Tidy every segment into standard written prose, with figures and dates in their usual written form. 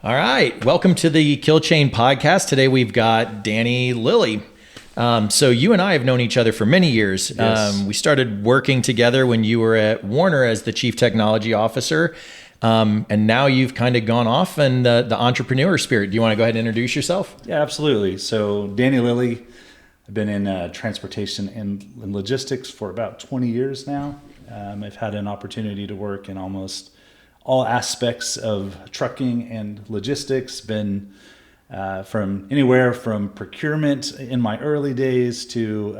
All right. Welcome to the Kill Chain podcast. Today we've got Danny Lilly. So you and I have known each other for many years. Yes. We started working together when you were at Warner as the Chief Technology Officer. And now you've kind of gone off in the entrepreneur spirit. Do you want to go ahead and introduce yourself? Yeah, absolutely. So Danny Lilly, I've been in transportation and logistics for about 20 years now. I've had an opportunity to work in almost all aspects of trucking and logistics, been from anywhere from procurement in my early days to,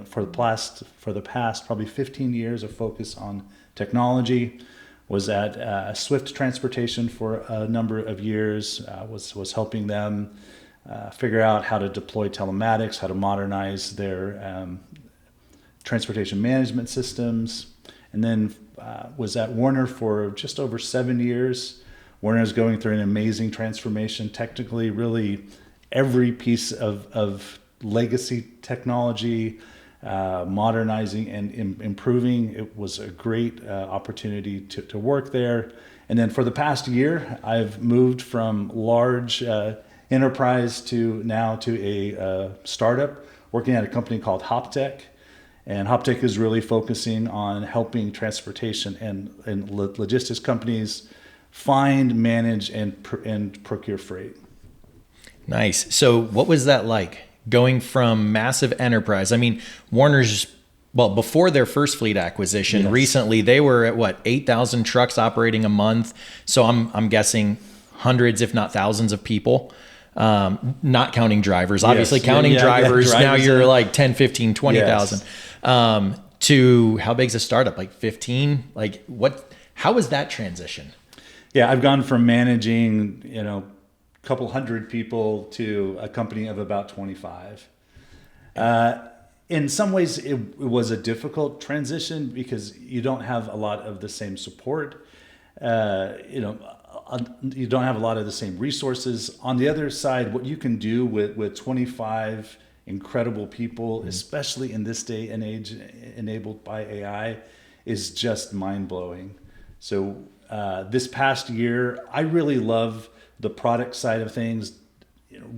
for the past probably 15 years of focus on technology. Was at Swift Transportation for a number of years, was helping them figure out how to deploy telematics, how to modernize their transportation management systems, and then was at Warner for just over 7 years. Warner is going through an amazing transformation. Technically, really every piece of legacy technology, modernizing and improving. It was a great opportunity to work there. And then for the past year, I've moved from large enterprise to a startup, working at a company called Hoptech. And Hoptech is really focusing on helping transportation and logistics companies find, manage, and procure freight. Nice. So what was that like? Going from massive enterprise? I mean, Warner's, before their first fleet acquisition, Yes. Recently they were at 8,000 trucks operating a month. So I'm guessing hundreds, if not thousands of people, not counting drivers, obviously. Yes. Counting Yeah, drivers. Now drivers, you're like 10, 15, 20,000. Yes. To how big's a startup? Like 15? How was that transition? Yeah, I've gone from managing, couple hundred people to a company of about 25. In some ways, it was a difficult transition because you don't have a lot of the same support. You don't have a lot of the same resources. On the other side, what you can do with 25 incredible people, especially in this day and age enabled by AI, is just mind-blowing. So this past year, I really love the product side of things,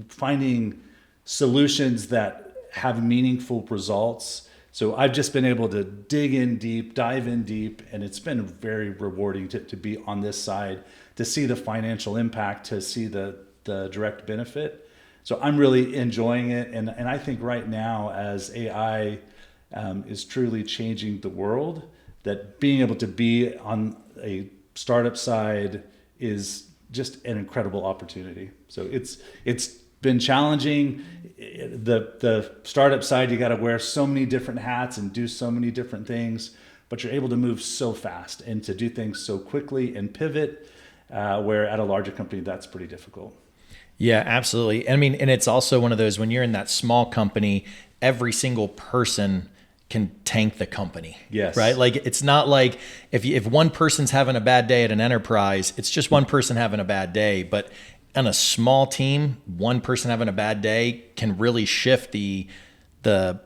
finding solutions that have meaningful results. So I've just been able to dive in deep, and it's been very rewarding to be on this side, to see the financial impact, to see the direct benefit. So I'm really enjoying it. And I think right now, as AI is truly changing the world, that being able to be on a startup side is just an incredible opportunity. So it's been challenging. The startup side, you got to wear so many different hats and do so many different things, but you're able to move so fast and to do things so quickly and pivot, where at a larger company, that's pretty difficult. Yeah, absolutely. I mean, and it's also one of those, when you're in that small company, every single person can tank the company. Yes. Right? Like, it's not like if one person's having a bad day at an enterprise, it's just one person having a bad day. But on a small team, one person having a bad day can really shift the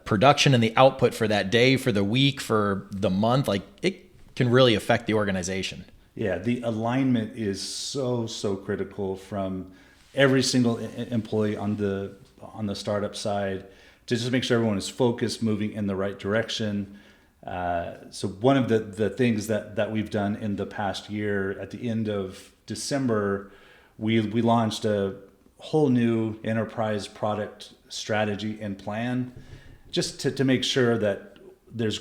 production and the output for that day, for the week, for the month. Like, it can really affect the organization. Yeah, the alignment is so critical from every single employee on the startup side, to just make sure everyone is focused, moving in the right direction. So one of the things that we've done in the past year, at the end of December, we launched a whole new enterprise product strategy and plan, just to make sure that there's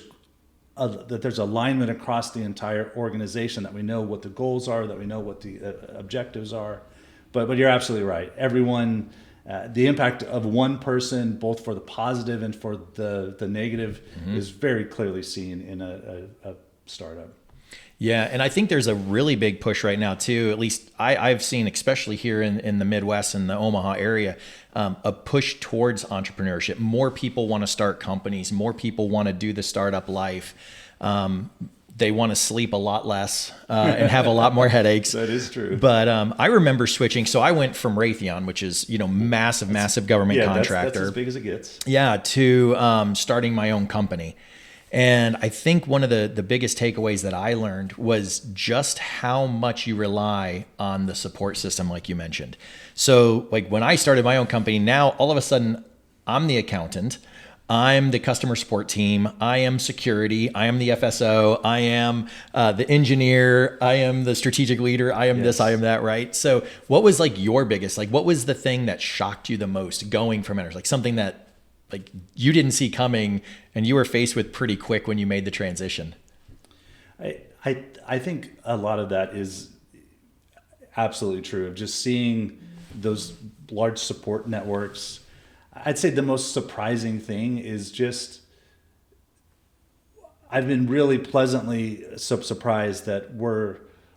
alignment across the entire organization, that we know what the goals are, that we know what the objectives are. But you're absolutely right. Everyone. The impact of one person, both for the positive and for the negative, is very clearly seen in a startup. Yeah, and I think there's a really big push right now too. At least I've seen, especially here in the Midwest and the Omaha area, a push towards entrepreneurship. More people want to start companies. More people want to do the startup life. They want to sleep a lot less and have a lot more headaches. That is true. But I remember switching. So I went from Raytheon, which is, massive government contractor. That's as big as it gets. Yeah, to starting my own company. And I think one of the biggest takeaways that I learned was just how much you rely on the support system, like you mentioned. So like when I started my own company, now all of a sudden I'm the accountant, I'm the customer support team, I am security, I am the FSO, I am the engineer, I am the strategic leader, I am this, I am that, right? So what was like your biggest, like what was the thing that shocked you the most going from Enters? Like something that like you didn't see coming and you were faced with pretty quick when you made the transition? I think a lot of that is absolutely true, of just seeing those large support networks. I'd say the most surprising thing is just I've been really pleasantly surprised that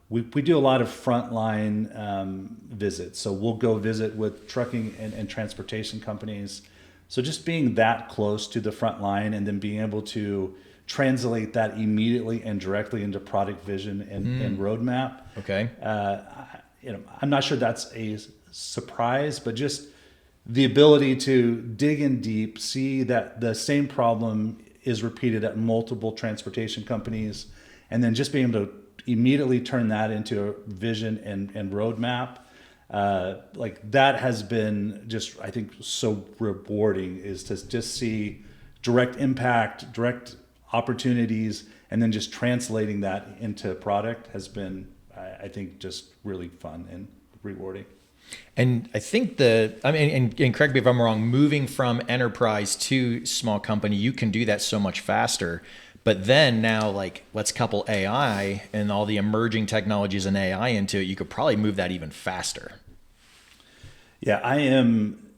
we do a lot of frontline visits. So we'll go visit with trucking and transportation companies. So just being that close to the front line and then being able to translate that immediately and directly into product vision and roadmap. Okay. I'm not sure that's a surprise, but just the ability to dig in deep, see that the same problem is repeated at multiple transportation companies, and then just being able to immediately turn that into a vision and roadmap. Like that has been just, I think, so rewarding, is to just see direct impact, direct opportunities, and then just translating that into product has been, I think, just really fun and rewarding. And I think and correct me if I'm wrong, moving from enterprise to small company, you can do that so much faster. But then now, like, let's couple AI and all the emerging technologies and AI into it, you could probably move that even faster. Yeah, I am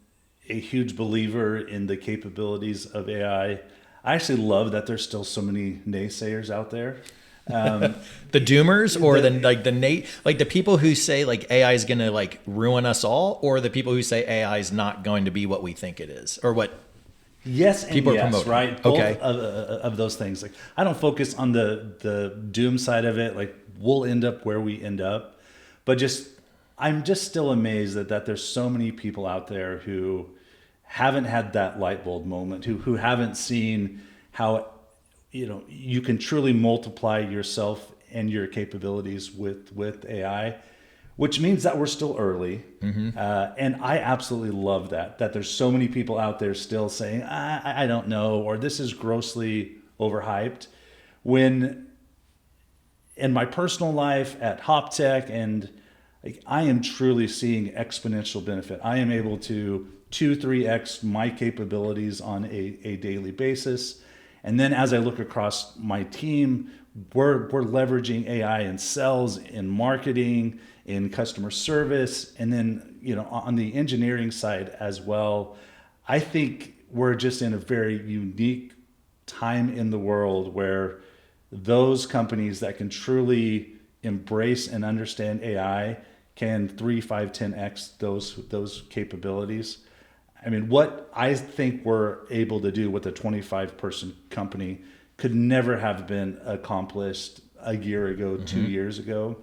a huge believer in the capabilities of AI. I actually love that there's still so many naysayers out there. The doomers, or the people who say like AI is going to like ruin us all, or the people who say AI is not going to be what we think it is, or what yes and people yes, are promoting. Right? Both of those things. Like I don't focus on the doom side of it. Like we'll end up where we end up, but I'm just still amazed that there's so many people out there who haven't had that light bulb moment, who haven't seen how you can truly multiply yourself and your capabilities with AI, which means that we're still early. Mm-hmm. And I absolutely love that there's so many people out there still saying, I don't know, or this is grossly overhyped. When in my personal life at HopTech, and like, I am truly seeing exponential benefit. I am able to 2-3x my capabilities on a daily basis. And then as I look across my team, we're leveraging AI in sales, in marketing, in customer service, and then on the engineering side as well. I think we're just in a very unique time in the world where those companies that can truly embrace and understand AI can 3, 5, 10x those capabilities. I mean, what I think we're able to do with a 25-person company could never have been accomplished a year ago, mm-hmm. 2 years ago.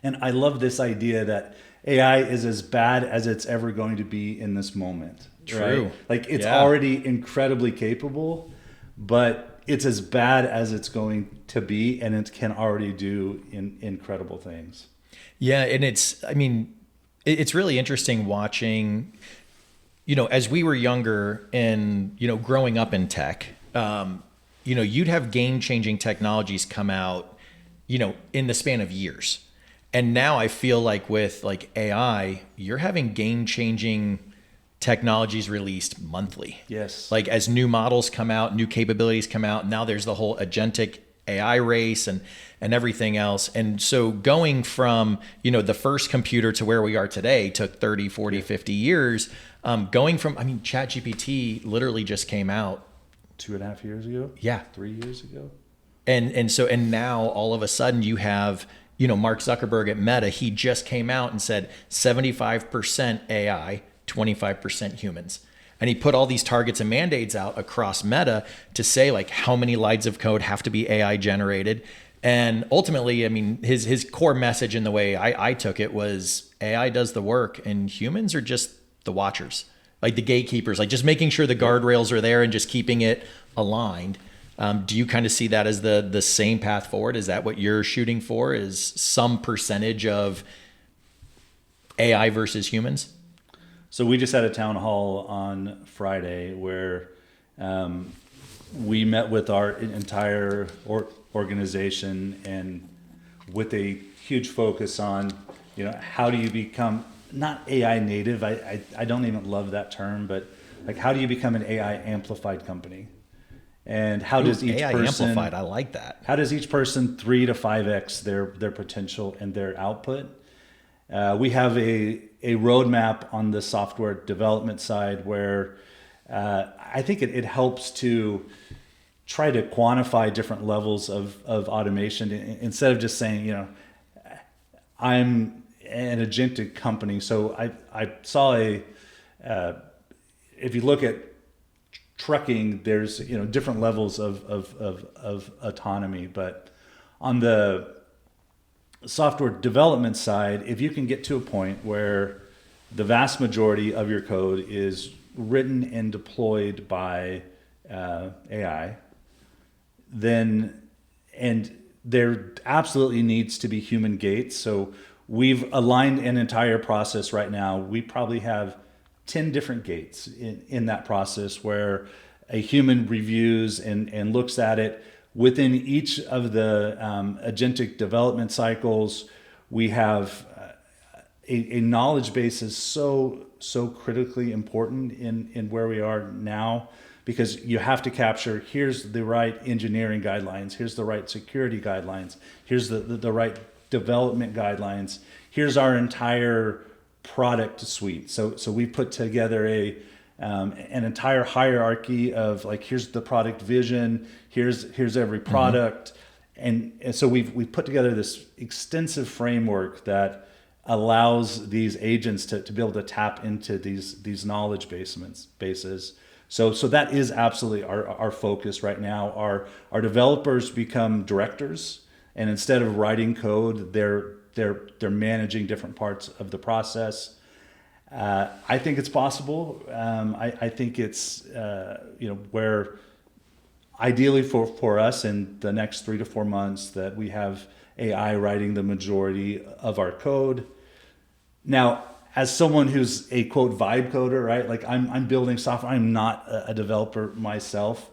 And I love this idea that AI is as bad as it's ever going to be in this moment. True. Right? Like it's already incredibly capable, but it's as bad as it's going to be, and it can already do incredible things. Yeah, and it's really interesting watching, as we were younger and, growing up in tech, you'd have game-changing technologies come out, in the span of years. And now I feel like with like AI, you're having game-changing technologies released monthly. Yes. Like as new models come out, new capabilities come out, now there's the whole agentic AI race and everything else. And so going from, the first computer to where we are today took 30, 40, 50 years. Going from, ChatGPT literally just came out 2.5 years ago. Yeah. 3 years ago. And now all of a sudden you have, Mark Zuckerberg at Meta, he just came out and said 75% AI, 25% humans. And he put all these targets and mandates out across Meta to say like how many lines of code have to be AI generated. And ultimately, his core message in the way I took it was AI does the work and humans are just the watchers, like the gatekeepers, like just making sure the guardrails are there and just keeping it aligned. Do you kind of see that as the same path forward? Is that what you're shooting for? Is some percentage of AI versus humans? So we just had a town hall on Friday where we met with our entire organization, and with a huge focus on, how do you become not AI native? I don't even love that term, but like, how do you become an AI amplified company? And how does each AI person amplified? I like that. How does each person 3 to 5x their potential and their output? We have a roadmap on the software development side where I think it helps to try to quantify different levels of automation instead of just saying, I'm an agentic company. So I saw if you look at trucking, there's different levels of autonomy, but on the software development side, if you can get to a point where the vast majority of your code is written and deployed by AI, then and there absolutely needs to be human gates. So we've aligned an entire process right now. We probably have 10 different gates in that process where a human reviews and looks at it. Within each of the agentic development cycles, we have a knowledge base is so critically important in where we are now, because you have to capture, here's the right engineering guidelines, here's the right security guidelines, here's the right development guidelines, here's our entire product suite. So we put together an entire hierarchy of like, here's the product vision, here's every product, and so we've put together this extensive framework that allows these agents to be able to tap into these knowledge bases. So that is absolutely our focus right now. Our developers become directors, and instead of writing code, they're managing different parts of the process. I think it's possible. I think it's where ideally for us in the next 3 to 4 months that we have AI writing the majority of our code. Now, as someone who's a quote vibe coder, right? Like I'm building software. I'm not a developer myself.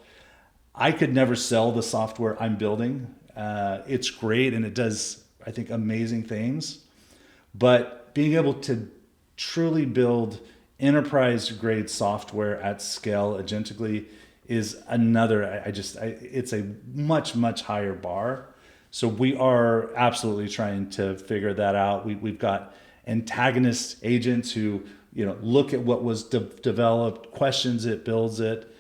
I could never sell the software I'm building. It's great and it does, I think, amazing things. But being able to truly build enterprise grade software at scale agentically is another, it's a much higher bar. So we are absolutely trying to figure that out. We've got antagonist agents who look at what was developed, questions it, builds it.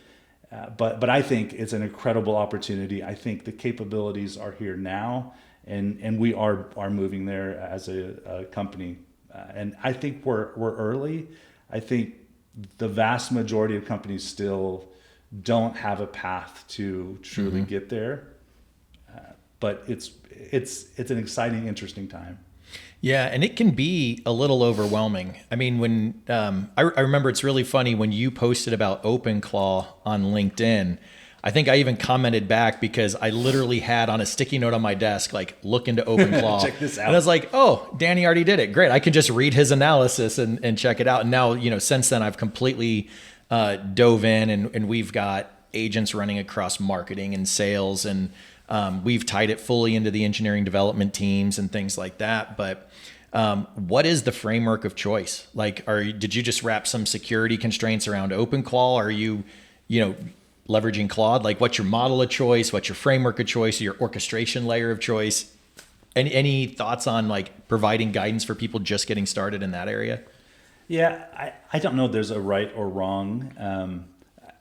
But I think it's an incredible opportunity. I think the capabilities are here now, and we are moving there as a company. And I think we're early. I think the vast majority of companies still don't have a path to truly get there. But it's an exciting, interesting time. Yeah, and it can be a little overwhelming. I mean, when I remember, it's really funny when you posted about OpenClaw on LinkedIn. I think I even commented back because I literally had on a sticky note on my desk, like, look into OpenClaw. Check this out. And I was like, oh, Danny already did it. Great. I can just read his analysis and check it out. And now, since then, I've completely dove in and we've got agents running across marketing and sales, and we've tied it fully into the engineering development teams and things like that. But what is the framework of choice? Like, did you just wrap some security constraints around OpenClaw? Are you, leveraging Claude? Like, what's your model of choice? What's your framework of choice? Your orchestration layer of choice? Any thoughts on like providing guidance for people just getting started in that area? Yeah, I don't know if there's a right or wrong.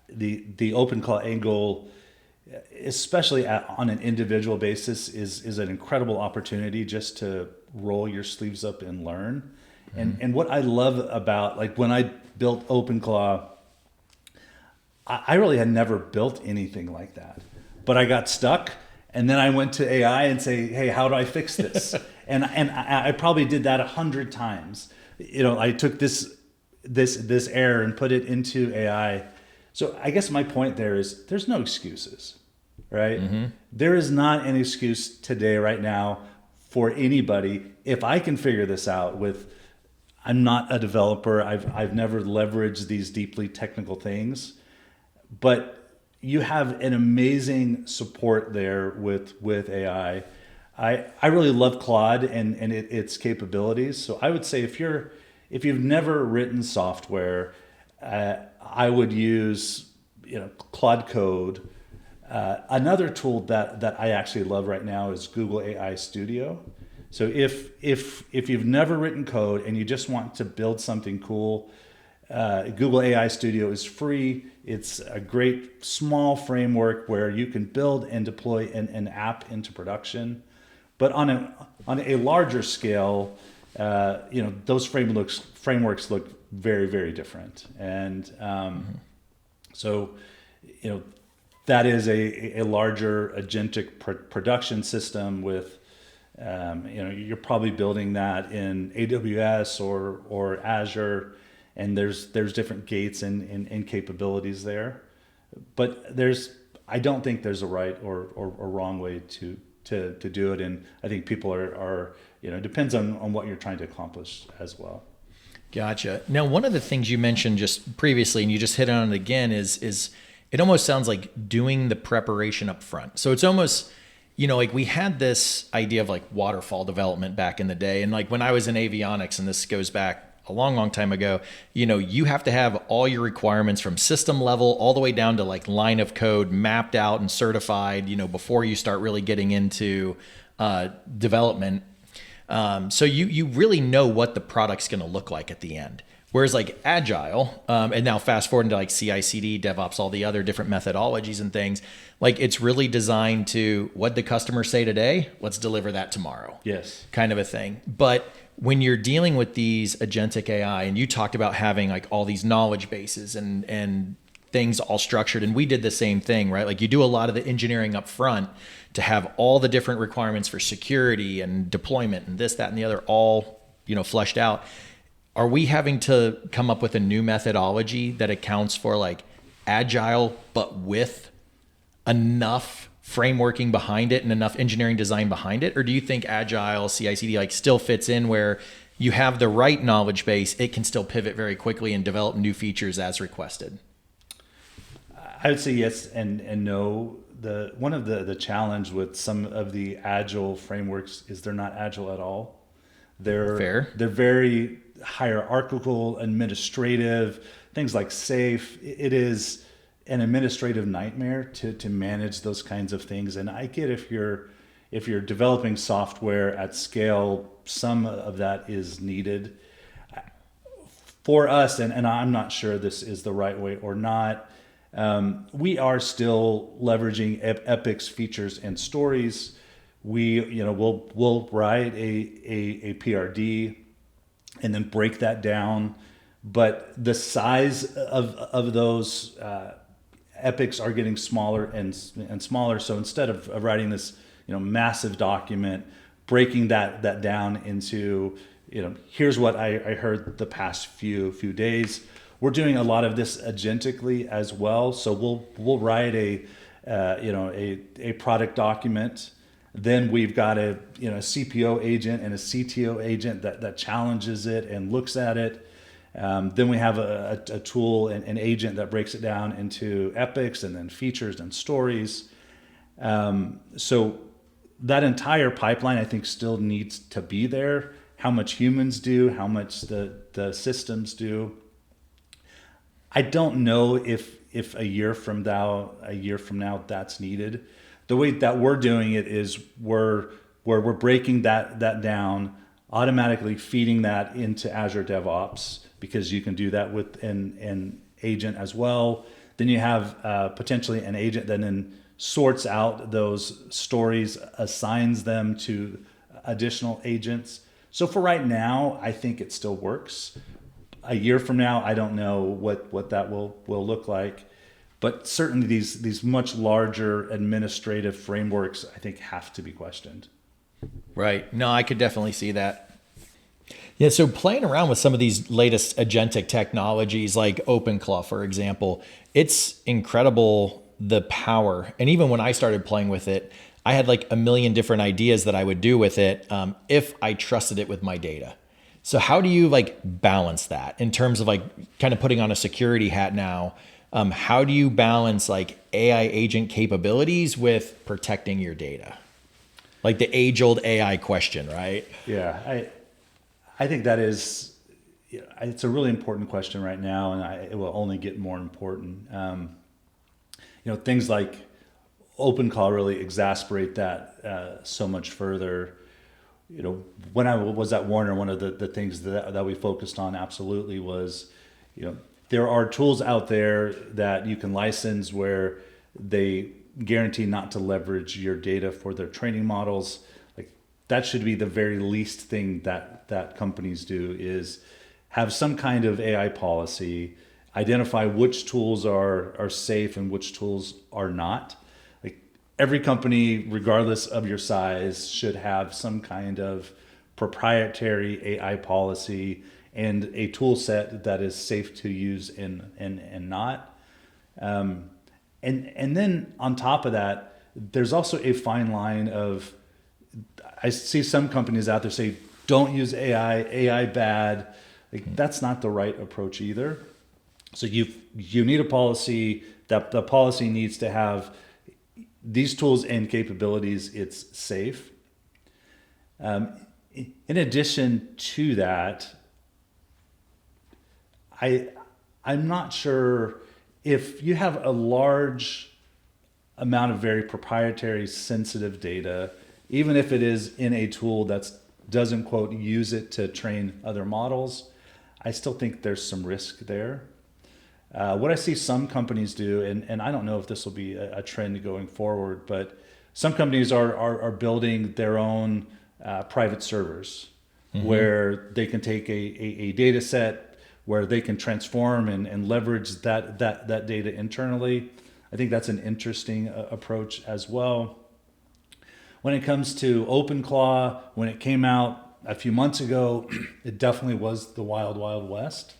The OpenClaw angle, especially on an individual basis, is an incredible opportunity just to roll your sleeves up and learn. And what I love about, like, when I built OpenClaw, I really had never built anything like that, but I got stuck, and then I went to AI and say, hey, how do I fix this? and I probably did that 100 times. I took this error and put it into AI. So I guess my point there is there's no excuses, right? There is not an excuse today, right now, for anybody. If I can figure this out with, I'm not a developer. I've never leveraged these deeply technical things, but you have an amazing support there with AI. I really love Claude and its capabilities. So I would say if you've never written software, I would use Claude Code. Another tool that I actually love right now is Google AI Studio. So if you've never written code and you just want to build something cool, Google AI Studio is free. It's a great small framework where you can build and deploy an app into production. But on a larger scale, those frameworks look very, very different. And so that is a larger agentic production system with you're probably building that in AWS or Azure, and there's different gates and capabilities there. But I don't think there's a right or wrong way to do it, and I think people are it depends on what you're trying to accomplish as well. Gotcha. Now, one of the things you mentioned just previously, and you just hit on it again, is it almost sounds like doing the preparation up front. So it's almost, like we had this idea of like waterfall development back in the day. And like when I was in avionics, and this goes back a long, long time ago, you have to have all your requirements from system level all the way down to like line of code mapped out and certified, before you start really getting into development. So you really know what the product's going to look like at the end. Whereas like Agile, and now fast forward into like CI/CD, DevOps, all the other different methodologies and things, like it's really designed to what the customer say today, let's deliver that tomorrow. Yes. Kind of a thing. But when you're dealing with these agentic AI, and you talked about having like all these knowledge bases and things all structured, and we did the same thing, right? Like you do a lot of the engineering up front to have all the different requirements for security and deployment and this, that, and the other all, fleshed out. Are we having to come up with a new methodology that accounts for like Agile, but with enough frameworking behind it and enough engineering design behind it? Or do you think Agile, CI/CD like still fits in where you have the right knowledge base, it can still pivot very quickly and develop new features as requested? I would say yes and no. One of the challenge with some of the Agile frameworks is they're not Agile at all. They're very hierarchical, administrative, things like SAFe. It is an administrative nightmare to manage those kinds of things. And I get if you're developing software at scale, some of that is needed. For us, and I'm not sure this is the right way or not, we are still leveraging Epic's features and stories. We'll write a PRD and then break that down, but the size of those epics are getting smaller and smaller. So instead of writing this massive document, breaking that down into here's what I heard the past few days. We're doing a lot of this agentically as well. So we'll write a product document. Then we've got a CPO agent and a CTO agent that challenges it and looks at it. Then we have a tool, an agent that breaks it down into epics and then features and stories. So that entire pipeline, I think, still needs to be there. How much humans do, how much the systems do. I don't know if a year from now that's needed. The way that we're doing it is we're breaking that down, automatically feeding that into Azure DevOps, because you can do that with an agent as well. Then you have potentially an agent that then sorts out those stories, assigns them to additional agents. So for right now, I think it still works. A year from now, I don't know what that will look like. But certainly these much larger administrative frameworks, I think, have to be questioned. Right. No, I could definitely see that. Yeah, so playing around with some of these latest agentic technologies like OpenClaw, for example, it's incredible the power. And even when I started playing with it, I had like a million different ideas that I would do with it if I trusted it with my data. So how do you like balance that in terms of like kind of putting on a security hat now? How do you balance like AI agent capabilities with protecting your data? Like the age-old AI question, right? Yeah, I think that is, it's a really important question right now, and it will only get more important. Things like OpenClaw really exasperate that so much further. When I was at Warner, one of the things that we focused on absolutely was, there are tools out there that you can license where they guarantee not to leverage your data for their training models. Like that should be the very least thing that companies do, is have some kind of AI policy, identify which tools are safe and which tools are not. Like every company, regardless of your size, should have some kind of proprietary AI policy and a tool set that is safe to use and not. And then on top of that, there's also a fine line of, I see some companies out there say, don't use AI bad. Like that's not the right approach either. So you need a policy. That the policy needs to have these tools and capabilities. It's safe. In addition to that, I'm not sure if you have a large amount of very proprietary, sensitive data, even if it is in a tool that doesn't, quote, use it to train other models, I still think there's some risk there. What I see some companies do, and I don't know if this will be a trend going forward, but some companies are building their own private servers where they can take a data set where they can transform and leverage that data internally. I think that's an interesting approach as well. When it comes to OpenClaw, when it came out a few months ago, it definitely was the wild, wild west.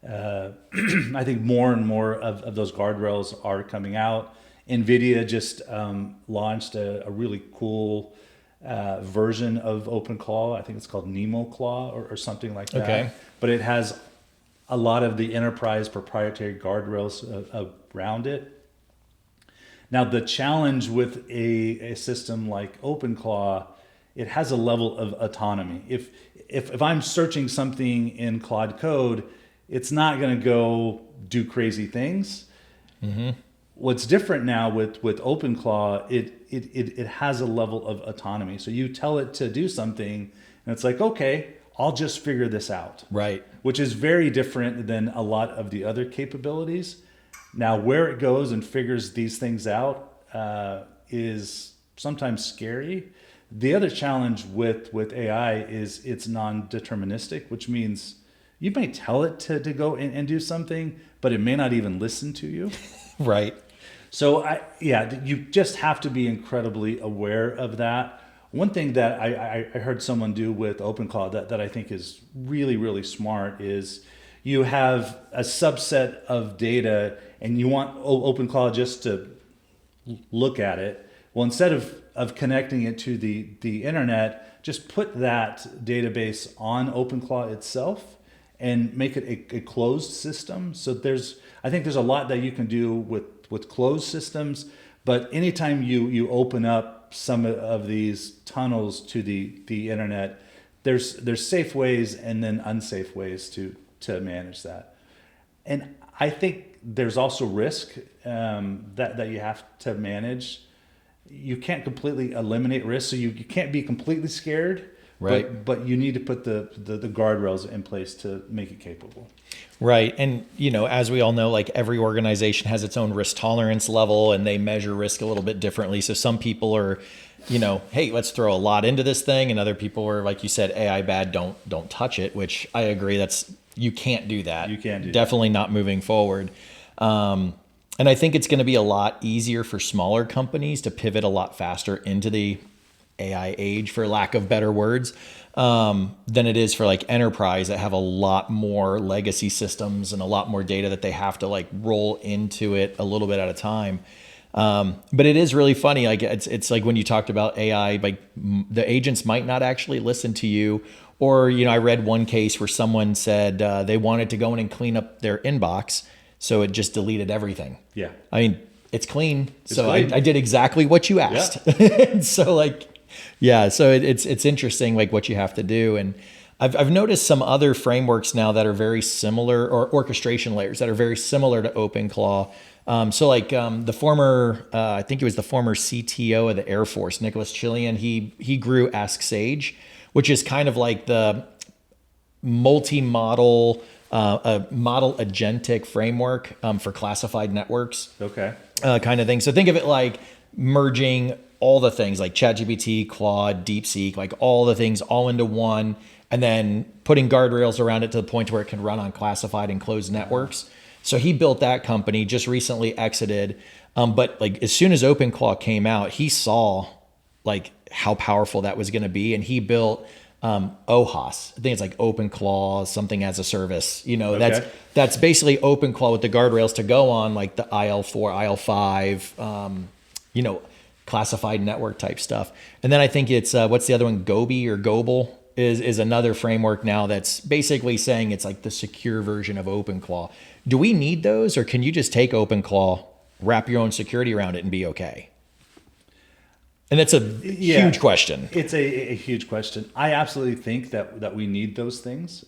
I think more and more of those guardrails are coming out. NVIDIA just launched a really cool version of OpenClaw. I think it's called NemoClaw or something like that. Okay. But it has a lot of the enterprise proprietary guardrails around it. Now, the challenge with a system like OpenClaw, it has a level of autonomy. If I'm searching something in Claude Code, it's not going to go do crazy things. Mm-hmm. What's different now with OpenClaw, it has a level of autonomy. So you tell it to do something, and it's like, okay, I'll just figure this out. Right. Which is very different than a lot of the other capabilities. Now, where it goes and figures these things out is sometimes scary. The other challenge with AI is it's non-deterministic, which means you may tell it to go and do something, but it may not even listen to you. Right. So, you just have to be incredibly aware of that. One thing that I heard someone do with OpenClaw that I think is really, really smart is you have a subset of data and you want OpenClaw just to look at it. Well, instead of connecting it to the internet, just put that database on OpenClaw itself and make it a closed system. So I think there's a lot that you can do with closed systems, but anytime you open up some of these tunnels to the internet, there's safe ways and then unsafe ways to manage that. And I think there's also risk that you have to manage. You can't completely eliminate risk, so you can't be completely scared. Right. But you need to put the guardrails in place to make it capable. Right. And, as we all know, like every organization has its own risk tolerance level and they measure risk a little bit differently. So some people are, hey, let's throw a lot into this thing. And other people are, like you said, AI bad, don't touch it, which I agree. You can't do that. You can't do Definitely that. Not moving forward. And I think it's going to be a lot easier for smaller companies to pivot a lot faster into the AI age, for lack of better words, than it is for like enterprise that have a lot more legacy systems and a lot more data that they have to like roll into it a little bit at a time. But it is really funny. Like it's like when you talked about AI, like the agents might not actually listen to you. Or, I read one case where someone said they wanted to go in and clean up their inbox. So it just deleted everything. Yeah. I mean, it's clean. So clean. I did exactly what you asked. Yeah. So so it's interesting, like what you have to do. And I've noticed some other frameworks now that are very similar, or orchestration layers that are very similar to OpenClaw. The former, I think it was the former CTO of the Air Force, Nicholas Chillian, he grew Ask Sage, which is kind of like the multi-model, model agentic framework for classified networks. Okay. Kind of thing. So think of it like merging all the things like ChatGPT, Claude, DeepSeek, like all the things all into one, and then putting guardrails around it to the point where it can run on classified and closed networks. So he built that company, just recently exited. But like as soon as OpenClaw came out, he saw like how powerful that was going to be, and he built OHAS. I think it's like OpenClaw, something as a service. Okay. That's basically OpenClaw with the guardrails to go on like the IL4, IL5, classified network type stuff. And then I think it's what's the other one? Gobi or Gobel is another framework now that's basically saying it's like the secure version of OpenClaw. Do we need those, or can you just take OpenClaw, wrap your own security around it, and be okay? And that's a huge question. It's a huge question. I absolutely think that we need those things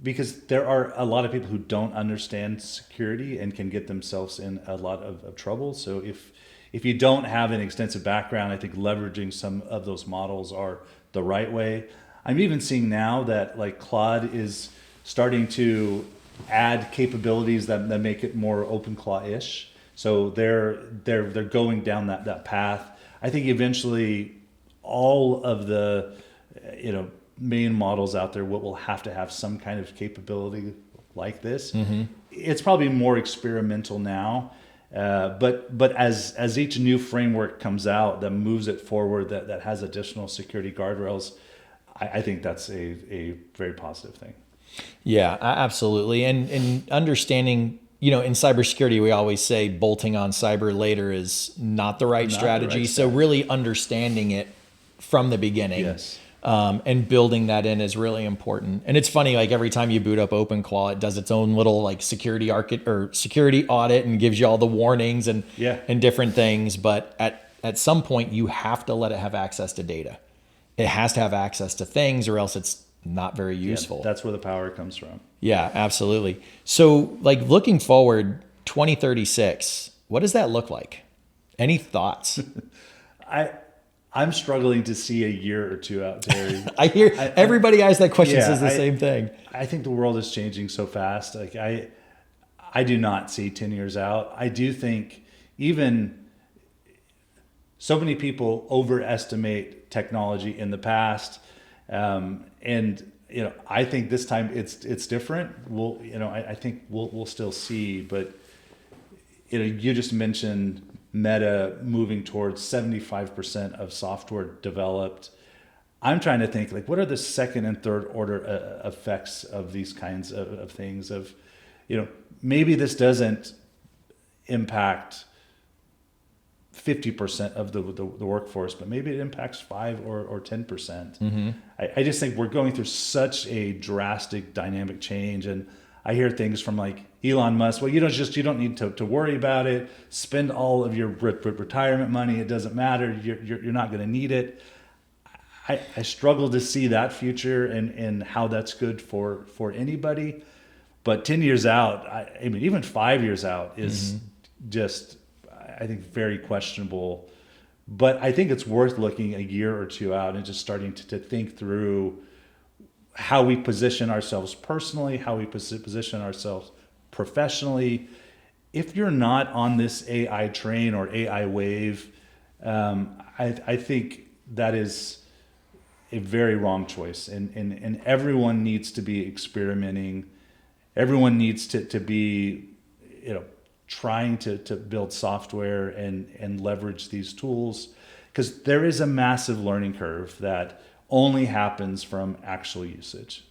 because there are a lot of people who don't understand security and can get themselves in a lot of trouble. So if you don't have an extensive background, I think leveraging some of those models are the right way. I'm even seeing now that like Claude is starting to add capabilities that make it more OpenClaw-ish. So they're going down that path. I think eventually all of the main models out there will have to have some kind of capability like this. Mm-hmm. It's probably more experimental now, but as each new framework comes out that moves it forward, that has additional security guardrails, I think that's a very positive thing. Yeah, absolutely. And understanding, in cybersecurity, we always say bolting on cyber later is not the right strategy. So really understanding it from the beginning. Yes. And building that in is really important. And it's funny, like every time you boot up OpenClaw, it does its own little like security audit and gives you all the warnings and different things. But at some point, you have to let it have access to data. It has to have access to things, or else it's not very useful. Yeah, that's where the power comes from. Yeah, absolutely. So like looking forward, 2036, what does that look like? Any thoughts? I'm struggling to see a year or two out, Terry. I hear everybody asks that question, says the same thing. I think the world is changing so fast. Like I do not see 10 years out. I do think even so many people overestimate technology in the past. And I think this time it's different. I think we'll still see, but you just mentioned Meta moving towards 75% of software developed. I'm trying to think like what are the second and third order effects of these kinds of things of, maybe this doesn't impact 50% of the workforce, but maybe it impacts 5 or 10%. Mm-hmm. I just think we're going through such a drastic dynamic change. And I hear things from like Elon Musk, well, you don't need to worry about it. Spend all of your retirement money. It doesn't matter. You're not going to need it. I struggle to see that future and how that's good for anybody. But 10 years out, I mean, even 5 years out is just, I think, very questionable. But I think it's worth looking a year or two out and just starting to think through how we position ourselves personally, how we position ourselves professionally. If you're not on this AI train or AI wave, I think that is a very wrong choice. And everyone needs to be experimenting. Everyone needs to be, trying to build software and leverage these tools, because there is a massive learning curve that only happens from actual usage.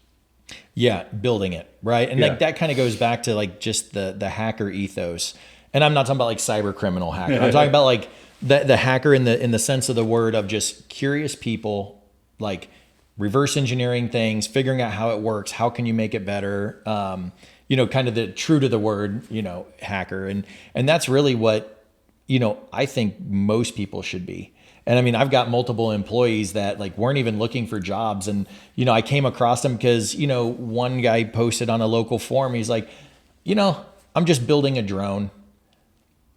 Yeah, building it, right? And like that kind of goes back to like just the hacker ethos. And I'm not talking about like cyber criminal hacker. I'm talking about like the hacker in the sense of the word of just curious people, like reverse engineering things, figuring out how it works. How can you make it better? Kind of the true to the word, hacker. And that's really what, I think most people should be. And I mean, I've got multiple employees that like weren't even looking for jobs. And, I came across them because, one guy posted on a local forum. He's like, I'm just building a drone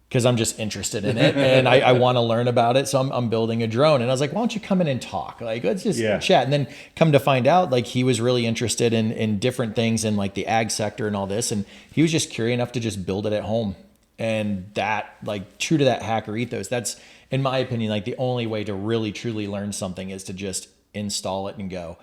because I'm just interested in it and I want to learn about it. So I'm building a drone. And I was like, why don't you come in and talk? Like, let's just chat. And then come to find out, like, he was really interested in different things in like the ag sector and all this. And he was just curious enough to just build it at home. And that, like, true to that hacker ethos, that's, in my opinion, like the only way to really truly learn something is to just install it and go.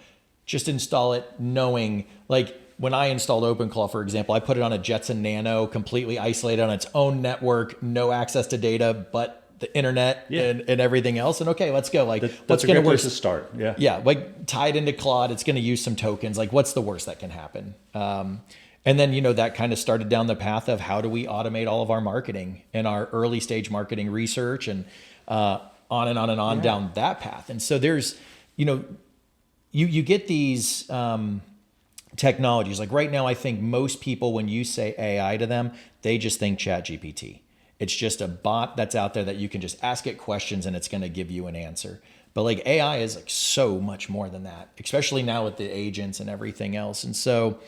Just install it knowing, like, when I installed OpenClaw, for example, I put it on a Jetson Nano, completely isolated on its own network, no access to data, but the internet and everything else. And okay, let's go. Like, what's going to work? To start. Yeah. Yeah. Like, tie it into Claude. It's going to use some tokens. Like, what's the worst that can happen? And then, that kind of started down the path of how do we automate all of our marketing and our early stage marketing research and on and on and on down that path. And so there's, you get these, technologies. Like right now, I think most people, when you say AI to them, they just think ChatGPT. It's just a bot that's out there that you can just ask it questions and it's going to give you an answer. But like AI is like so much more than that, especially now with the agents and everything else. And so,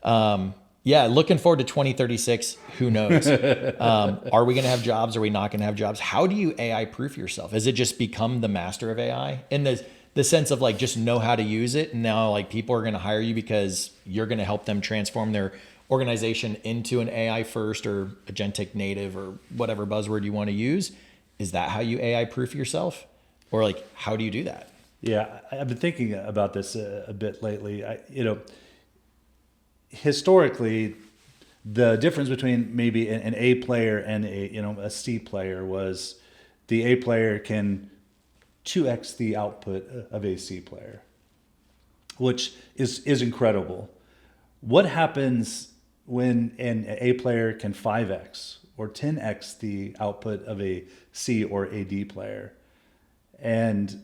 looking forward to 2036. Who knows? Are we going to have jobs? Are we not going to have jobs? How do you AI proof yourself? Is it just become the master of AI? In the sense of like just know how to use it, and now like people are going to hire you because you're going to help them transform their organization into an AI first or agentic native or whatever buzzword you want to use. Is that how you AI proof yourself, or like how do you do that? Yeah, I've been thinking about this a bit lately. Historically, the difference between maybe an A player and a C player was the A player can 2x the output of a C player, which is incredible. What happens when an A player can 5x or 10x the output of a C or a D player? And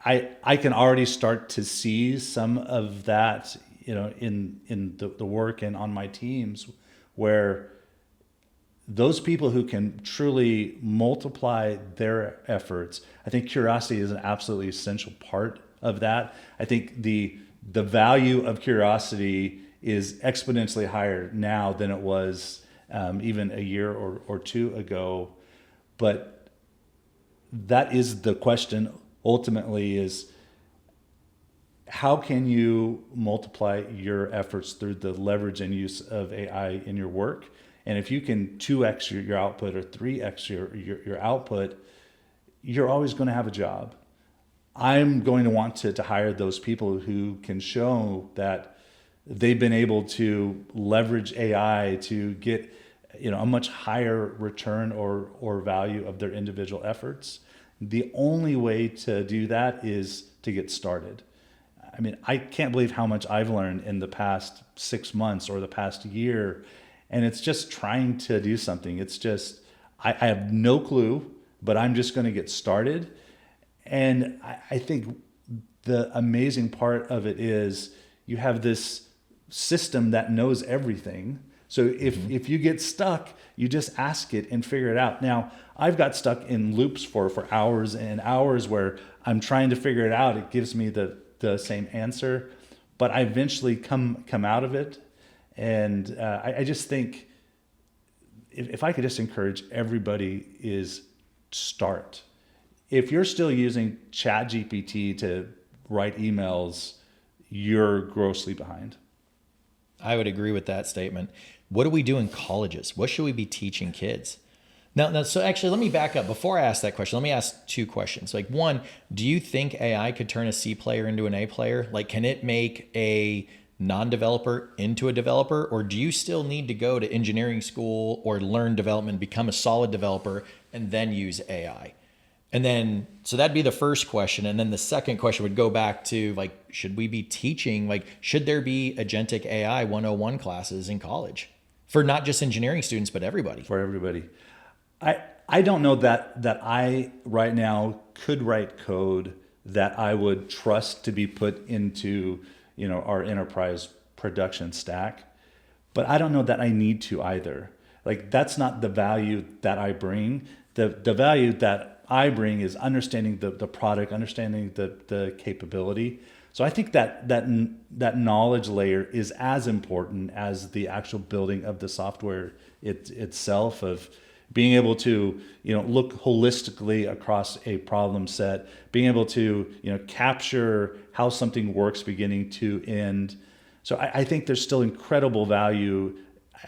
I can already start to see some of that, in the work and on my teams, where those people who can truly multiply their efforts, I think curiosity is an absolutely essential part of that. I think the value of curiosity is exponentially higher now than it was even a year or two ago. But that is the question ultimately, is how can you multiply your efforts through the leverage and use of AI in your work? And if you can 2x your output or 3x your output, you're always going to have a job. I'm going to want to hire those people who can show that they've been able to leverage AI to get a much higher return or value of their individual efforts. The only way to do that is to get started. I mean, I can't believe how much I've learned in the past 6 months or the past year. And it's just trying to do something. It's just, I have no clue, but I'm just going to get started. And I think the amazing part of it is you have this system that knows everything. So if you get stuck, you just ask it and figure it out. Now, I've got stuck in loops for hours and hours where I'm trying to figure it out. It gives me the same answer, but I eventually come out of it. And I just think if I could just encourage everybody is start. If you're still using ChatGPT to write emails, you're grossly behind. I would agree with that statement. What do we do in colleges? What should we be teaching kids? Now, so actually, let me back up. Before I ask that question, let me ask two questions. Like, one, do you think AI could turn a C player into an A player? Like, can it make a non-developer into a developer? Or do you still need to go to engineering school or learn development, become a solid developer, and then use AI? And then, so that'd be the first question. And then the second question would go back to, like, should we be teaching, like, should there be agentic AI 101 classes in college for not just engineering students, but everybody? For everybody. I don't know that I right now could write code that I would trust to be put into, our enterprise production stack. But I don't know that I need to either. Like, that's not the value that I bring. The value that I bring is understanding the product, understanding the capability. So I think that knowledge layer is as important as the actual building of the software itself, of being able to look holistically across a problem set, being able to capture how something works beginning to end. So I think there's still incredible value.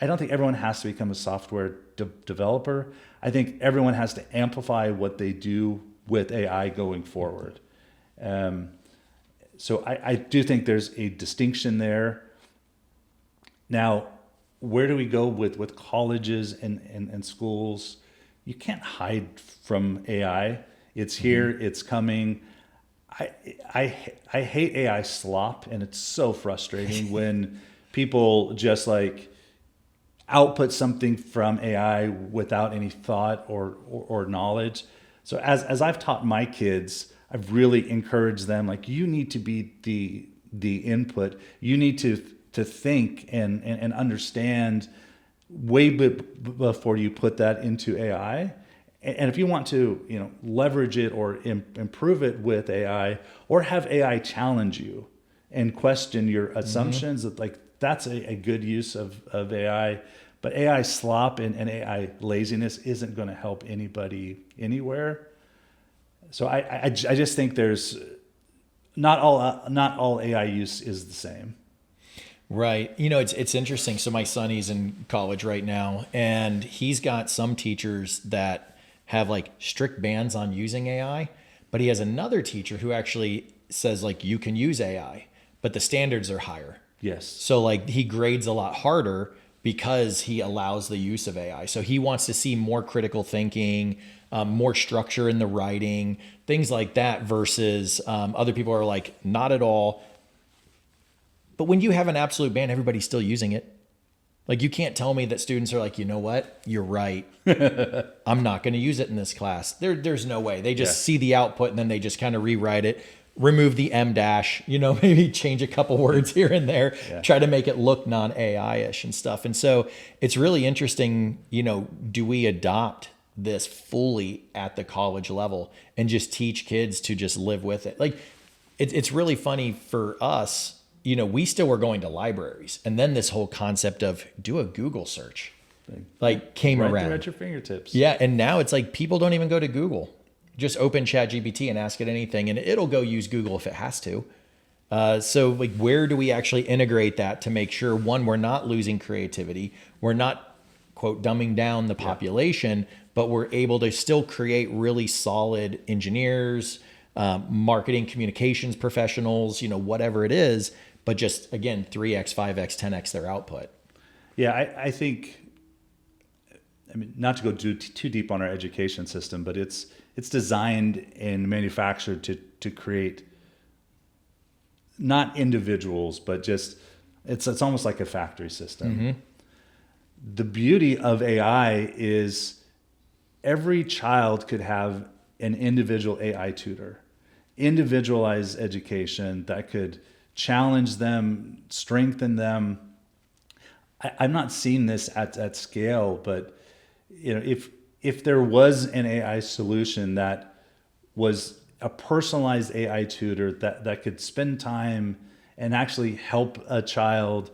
I don't think everyone has to become a software developer. I think everyone has to amplify what they do with AI going forward. So I do think there's a distinction there. Now, where do we go with colleges and schools? You can't hide from AI. It's here, it's coming. I hate AI slop, and it's so frustrating when people just like output something from AI without any thought or knowledge. So as I've taught my kids, I've really encouraged them, like, you need to be the input. You need to think and understand way before you put that into AI. And if you want to, leverage it or improve it with AI, or have AI challenge you and question your assumptions, like, that's a good use of AI. But AI slop and AI laziness isn't going to help anybody anywhere. So I just think there's not all AI use is the same. Right. It's interesting. So my son, he's in college right now, and he's got some teachers that have like strict bans on using AI, but he has another teacher who actually says, like, you can use AI, but the standards are higher. Yes. So like he grades a lot harder because he allows the use of AI. So he wants to see more critical thinking, more structure in the writing, things like that, versus other people are like, not at all. But when you have an absolute ban, everybody's still using it. Like, you can't tell me that students are like, you know what? You're right. I'm not going to use it in this class. There's no way. They just see the output and then they just kind of rewrite it, remove the M dash, maybe change a couple words here and there, try to make it look non-AI-ish and stuff. And so it's really interesting, do we adopt this fully at the college level and just teach kids to just live with it? Like, it's really funny for us. We still were going to libraries, and then this whole concept of do a Google search came right around. There at your fingertips. Yeah, and now it's like people don't even go to Google. Just open ChatGPT and ask it anything, and it'll go use Google if it has to. So like, where do we actually integrate that to make sure, one, we're not losing creativity, we're not, quote, dumbing down the population, but we're able to still create really solid engineers, marketing, communications professionals, whatever it is, but just, again, 3x, 5x, 10x their output. Yeah, I think, not to go too deep on our education system, but it's designed and manufactured to create not individuals, but just it's almost like a factory system. Mm-hmm. The beauty of AI is every child could have an individual AI tutor, individualized education that could challenge them, strengthen them. I'm not seeing this at scale, but if there was an AI solution that was a personalized AI tutor that could spend time and actually help a child,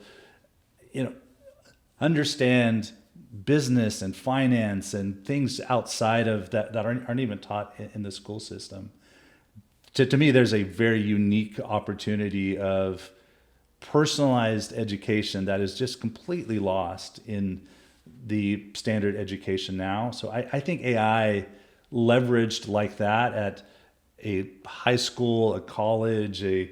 understand business and finance and things outside of that aren't even taught in the school system. To me, there's a very unique opportunity of personalized education that is just completely lost in the standard education now. So I think AI leveraged like that at a high school, a college, I've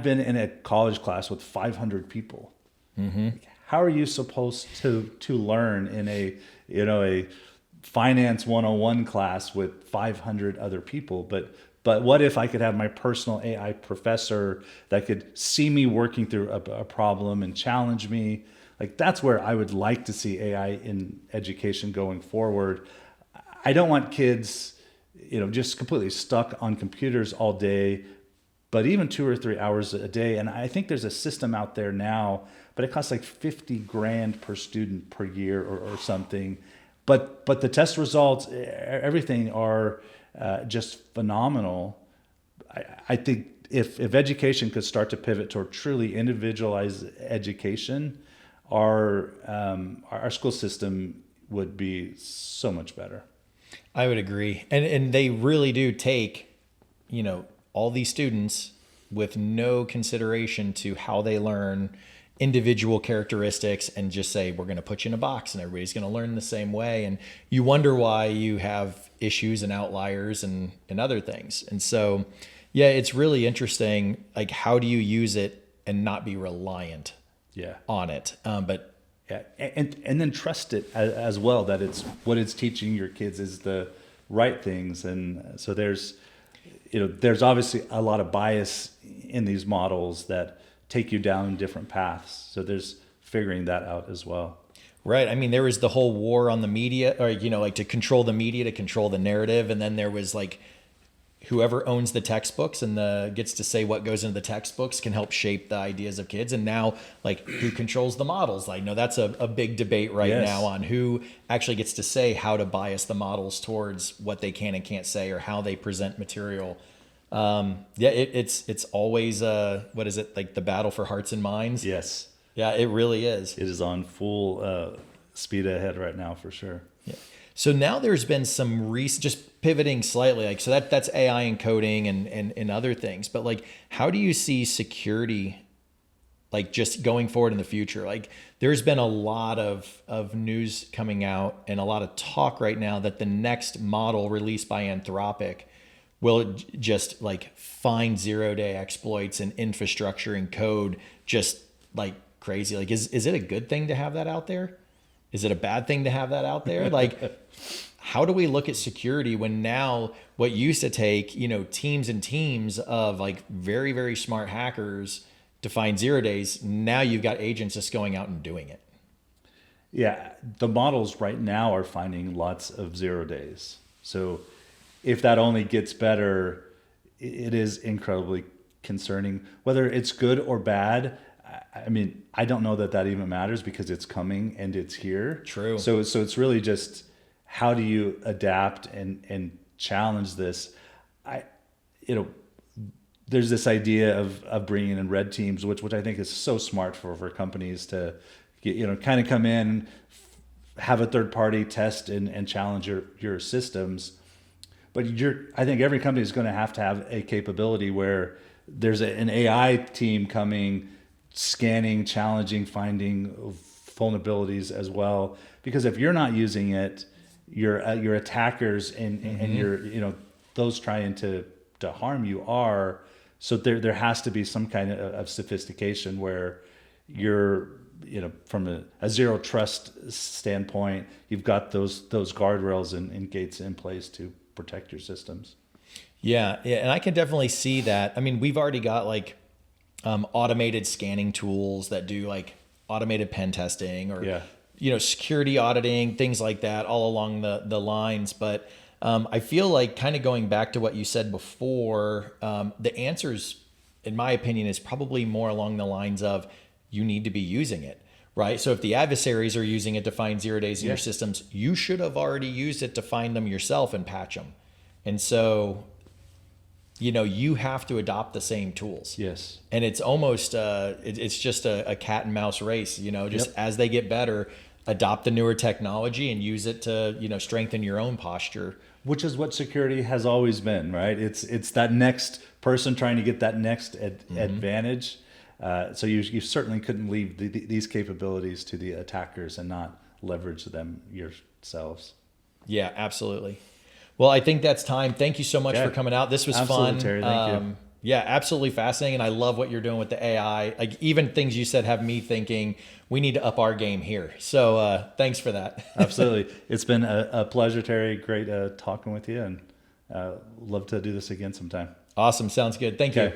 been in a college class with 500 people. Mm-hmm. How are you supposed to learn in a finance 101 class with 500 other people? But what if I could have my personal AI professor that could see me working through a problem and challenge me? Like that's where I would like to see AI in education going forward. I don't want kids, just completely stuck on computers all day, but even 2 or 3 hours a day. And I think there's a system out there now, but it costs like 50 grand per student per year or something. But the test results, everything are just phenomenal. I think if education could start to pivot toward truly individualized education, our school system would be so much better. I would agree. And they really do take, all these students with no consideration to how they learn, individual characteristics, and just say, we're going to put you in a box and everybody's going to learn the same way. And you wonder why you have issues and outliers and other things. And so, yeah, it's really interesting. Like, how do you use it and not be reliant on it? But yeah, and then trust it as well, that it's what it's teaching your kids is the right things. And so there's obviously a lot of bias in these models that take you down different paths. So there's figuring that out as well. Right. I mean, there was the whole war on the media, or, like to control the media, to control the narrative. And then there was like whoever owns the textbooks and gets to say what goes into the textbooks can help shape the ideas of kids. And now, like, who controls the models? I know that's a big debate right now on who actually gets to say how to bias the models towards what they can and can't say, or how they present material. It's always what is it, like the battle for hearts and minds? Yes. Yeah, it really is. It is on full speed ahead right now for sure. Yeah. So now there's been some recent, just pivoting slightly, like, so that's AI and coding and other things, but like, how do you see security, like, just going forward in the future? Like, there's been a lot of news coming out and a lot of talk right now that the next model released by Anthropic will just like find 0-day exploits and infrastructure and code just like crazy. Like, is it a good thing to have that out there? Is it a bad thing to have that out there? Like, how do we look at security when now what used to take, teams and teams of like very, very smart hackers to find 0 days, now you've got agents just going out and doing it? Yeah, the models right now are finding lots of 0 days. So if that only gets better, it is incredibly concerning. Whether it's good or bad, I mean, I don't know that even matters, because it's coming and it's here. True. So it's really just, how do you adapt and challenge this? There's this idea of bringing in red teams, which I think is so smart for companies to get, kind of come in, have a third party test and challenge your systems. But I think every company is going to have a capability where there's an AI team coming, scanning, challenging, finding vulnerabilities as well. Because if you're not using it, your attackers and your those trying to harm you are. So there has to be some kind of sophistication where you're from a zero trust standpoint, you've got those guardrails and gates in place to protect your systems. Yeah, and I can definitely see that. I mean, we've already got like automated scanning tools that do like automated pen testing, or security auditing, things like that, all along the lines. But I feel like, kind of going back to what you said before, the answers, in my opinion, is probably more along the lines of, you need to be using it, right? So if the adversaries are using it to find 0 days in your systems, you should have already used it to find them yourself and patch them. And so, you have to adopt the same tools. Yes. And it's almost, it's just a cat and mouse race, as they get better, adopt the newer technology and use it to, strengthen your own posture. Which is what security has always been, right? It's that next person trying to get that next advantage. So you certainly couldn't leave these capabilities to the attackers and not leverage them yourselves. Yeah, absolutely. Well, I think that's time. Thank you so much for coming out. This was fun. Terry, thank you. Yeah, absolutely fascinating. And I love what you're doing with the AI. Like, even things you said have me thinking we need to up our game here. So thanks for that. Absolutely. It's been a pleasure, Terry. Great talking with you, and love to do this again sometime. Awesome. Sounds good. Thank you.